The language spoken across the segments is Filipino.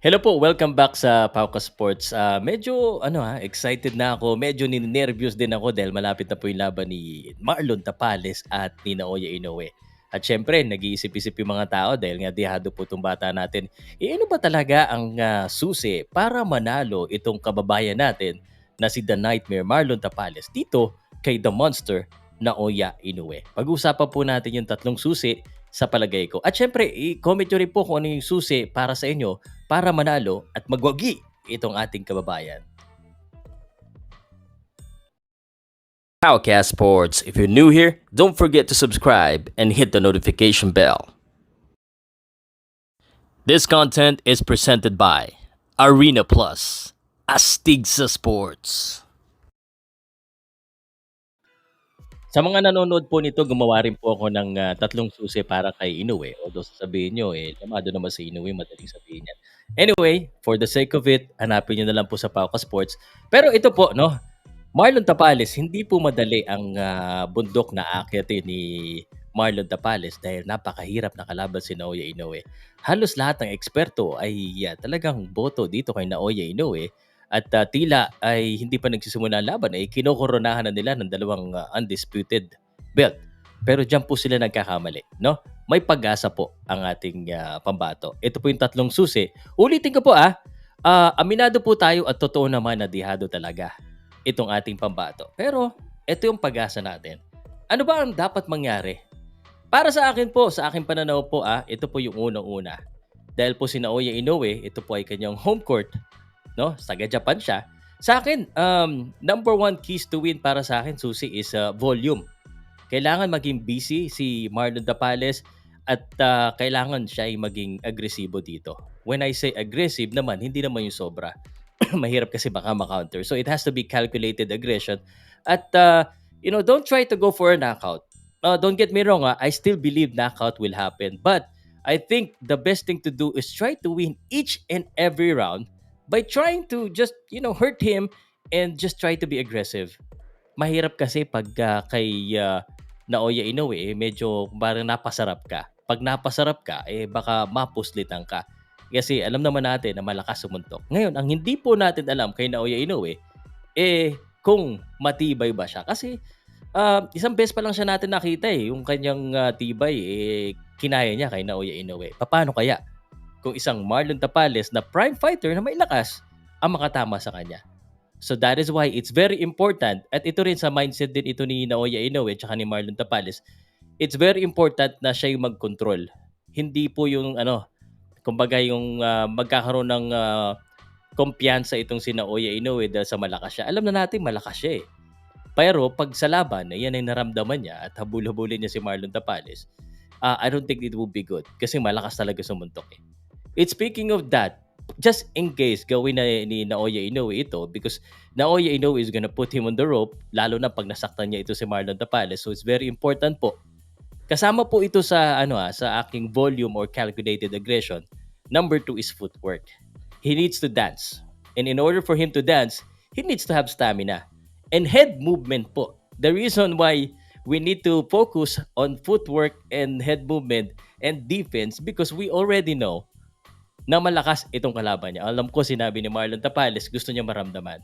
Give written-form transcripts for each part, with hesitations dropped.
Hello po, welcome back sa Pauka Sports. Medyo excited na ako, medyo ninenervyos din ako dahil malapit na po yung laban ni Marlon Tapales at ni Naoya Inoue. At syempre, nag-iisip-isip yung mga tao dahil nga dihado po itong bata natin. Ano ba talaga ang susi para manalo itong kababayan natin na si The Nightmare Marlon Tapales dito kay The Monster Naoya Inoue? Pag-usapan po natin yung tatlong susi sa palagay ko. At syempre, i-comment nyo rin po kung ano yung susi para sa inyo para manalo at magwagi itong ating kababayan. Powcast Sports. If you're new here, don't forget to subscribe and hit the notification bell. This content is presented by Arena Plus, Astig sa Sports. Sa mga nanonood po nito, gumawa rin po ako ng tatlong susi para kay Inoue. Although sasabihin nyo, lamado naman si Inoue, madaling sabihin yan. Anyway, for the sake of it, hanapin nyo na lang po sa Pauka Sports. Pero ito po, no, Marlon Tapales, hindi po madali ang bundok na aakyatin ni Marlon Tapales dahil napakahirap na kalaban si Naoya Inoue. Halos lahat ng eksperto ay talagang boto dito kay Naoya Inoue at tila ay hindi pa nagsisimula ang laban ay kinokoronahan na nila ng dalawang undisputed belt. Pero diyan po sila nagkakamali, no? May pag-asa po ang ating pambato. Ito po yung tatlong susi. Ulitin ko po aminado po tayo at totoo naman na dihado talaga itong ating pambato. Pero ito yung pag-asa natin. Ano ba ang dapat mangyari? Para sa akin po, sa aking pananaw po ito po yung unang-una. Dahil po si Naoya Inoue, ito po ay kanyang home court, no? Taga Japan siya. Sa akin, number one keys to win para sa akin, Susi, is volume. Kailangan maging busy si Marlon Tapales at kailangan siya ay maging agresibo dito. When I say aggressive naman, hindi naman yung sobra. Mahirap kasi baka ma-counter. So it has to be calculated aggression. At don't try to go for a knockout. Don't get me wrong, I still believe knockout will happen. But I think the best thing to do is try to win each and every round by trying to just, hurt him and just try to be aggressive. Mahirap kasi pag kay Naoya Inoue, medyo parang napasarap ka. Pag napasarap ka, baka mapuslitan ka. Kasi alam naman natin na malakas sumuntok. Ngayon, ang hindi po natin alam kay Naoya Inoue, kung matibay ba siya. Kasi isang beses pa lang siya natin nakita yung kanyang tibay, kinaya niya kay Naoya Inoue. Paano kaya kung isang Marlon Tapales na prime fighter na may lakas ang makatama sa kanya? So that is why it's very important, at ito rin sa mindset din ito ni Naoya Inoue at ni Marlon Tapales, it's very important na siya yung mag-control. Hindi po yung kumbaga yung magkakaroon ng kumpiyansa itong si Naoya Inoue dahil sa malakas siya. Alam na natin malakas siya eh. Pero pag sa laban, yan ay naramdaman niya at habul-habulin niya si Marlon Tapales, I don't think it will be good kasi malakas talaga sumuntok eh. It's speaking of that, just in case gawin na ni Naoya Inoue ito, because Naoya Inoue is gonna put him on the rope, lalo na pag nasaktan niya ito si Marlon Tapales. So it's very important po. Kasama po ito sa sa aking volume or calculated aggression. Number 2 is footwork. He needs to dance. And in order for him to dance, he needs to have stamina. And head movement po. The reason why we need to focus on footwork and head movement and defense because we already know na malakas itong kalaban niya. Alam ko sinabi ni Marlon Tapales, gusto niya maramdaman.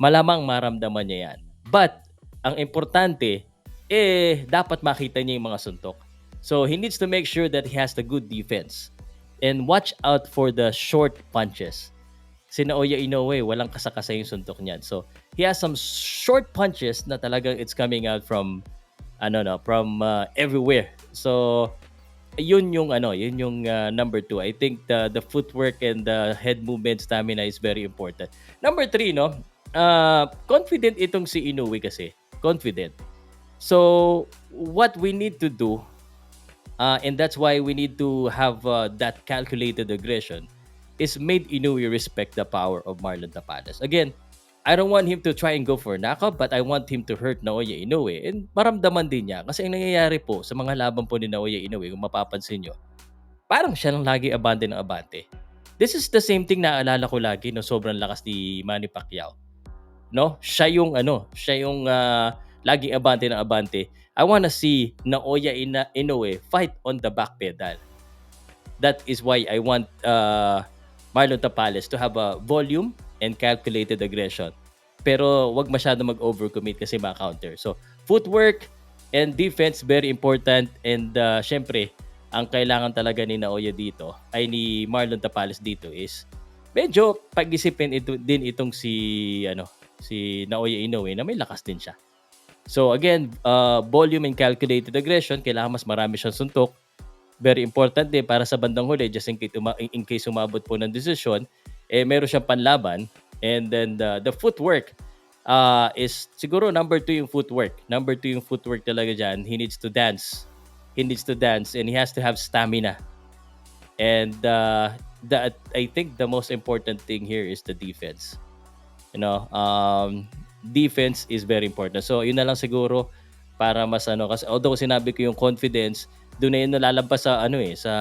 Malamang maramdaman niya yan. But, ang importante, dapat makita niya yung mga suntok. So, he needs to make sure that he has the good defense. And watch out for the short punches. Si Naoya Inoue, walang kasakasa yung suntok niyan. So, he has some short punches na talagang it's coming out from everywhere. So, yun yung number 2. I think the footwork and the head movement stamina is very important. Number 3, confident itong si Inoue kasi. Confident. So, what we need to do, and that's why we need to have that calculated aggression, is made Inoue respect the power of Marlon Tapales. Again, I don't want him to try and go for a knockout, but I want him to hurt Naoya Inoue. And maramdaman din niya. Kasi ang nangyayari po sa mga laban po ni Naoya Inoue, kung mapapansin nyo, parang siya lang lagi abante ng abante. This is the same thing na alala ko lagi no, sobrang lakas ni Manny Pacquiao. No? Siya yung laging abante ng abante. I wanna see Naoya Inoue fight on the back pedal. That is why I want Marlon Tapales to have a volume and calculated aggression. Pero wag masyado mag-overcommit kasi ma-counter. So, footwork and defense very important and syempre ang kailangan talaga ni Naoya dito ay ni Marlon Tapales dito is medyo pag-isipin din itong si Naoya Inoue na may lakas din siya. So again, volume and calculated aggression, kailangan mas marami siyang suntok. Very important din para sa bandang huli just in case umabot po ng desisyon, eh meron siyang panlaban. And then the footwork is siguro number two yung footwork. Number two yung footwork talaga dyan. He needs to dance. He needs to dance and he has to have stamina. And I think the most important thing here is the defense. You know, defense is very important. So, yun na lang siguro para mas kasi although sinabi ko yung confidence, doon na yun nalalabas sa sa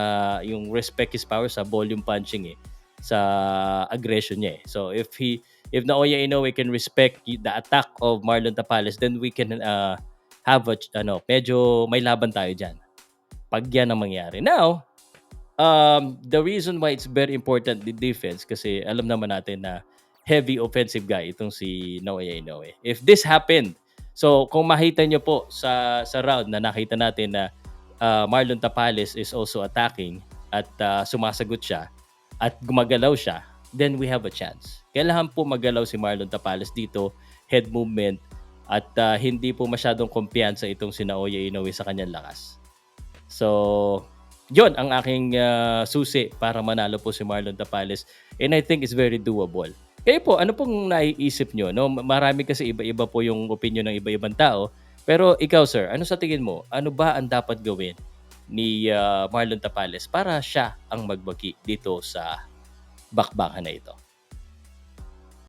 yung respect is power sa volume punching sa aggression niya So, if Naoya Inoue can respect the attack of Marlon Tapales, then we can have medyo may laban tayo diyan. Pag yan ang mangyari. Now, the reason why it's very important the defense kasi alam naman natin na heavy offensive guy itong si Naoya Inoue. If this happened, so kung makita nyo po sa round na nakita natin na Marlon Tapales is also attacking at sumasagot siya at gumagalaw siya, then we have a chance. Kailangan po magalaw si Marlon Tapales dito, head movement, at hindi po masyadong kumpiyansa itong si Naoya Inoue sa kanyang lakas. So, yon ang aking susi para manalo po si Marlon Tapales and I think it's very doable. Kayo po, ano pong naiisip nyo? No? Marami kasi iba-iba po yung opinion ng iba-ibang tao. Pero ikaw, sir, ano sa tingin mo? Ano ba ang dapat gawin ni Marlon Tapales para siya ang magbagi dito sa bakbakan na ito?